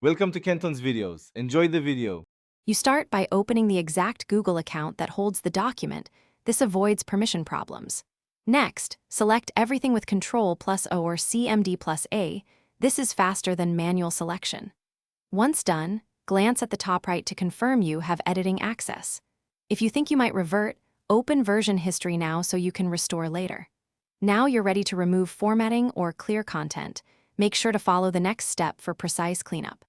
Welcome to Kenton's videos. Enjoy the video. You start by opening the exact Google account that holds the document. This avoids permission problems. Next, select everything with Ctrl+O or CMD+A. This is faster than manual selection. Once done, glance at the top right to confirm you have editing access. If you think you might revert, open version history now so you can restore later. Now you're ready to remove formatting or clear content. Make sure to follow the next step for precise cleanup.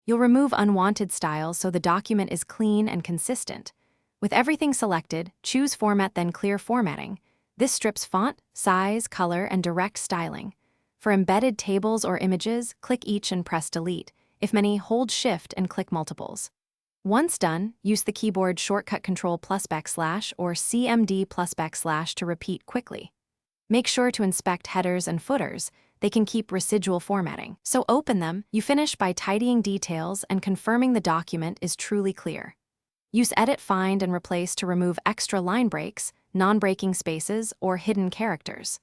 You'll remove unwanted styles so the document is clean and consistent. With everything selected, choose Format then Clear Formatting. This strips font, size, color, and direct styling. For embedded tables or images, click each and press Delete. If many, hold Shift and click multiples. Once done, use the keyboard shortcut Ctrl+/ or CMD+/ to repeat quickly. Make sure to inspect headers and footers. They can keep residual formatting. So open them. You finish by tidying details and confirming the document is truly clear. Use Edit, Find, and Replace to remove extra line breaks, non-breaking spaces, or hidden characters.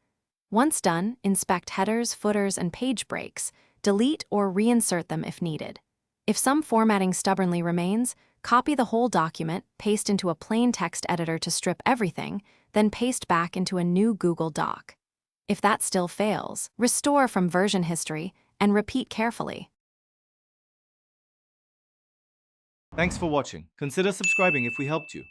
Once done, inspect headers, footers, and page breaks. Delete or reinsert them if needed. If some formatting stubbornly remains, copy the whole document, paste into a plain text editor to strip everything, then paste back into a new Google Doc. If that still fails, restore from version history and repeat carefully. Thanks for watching. Consider subscribing if we helped you.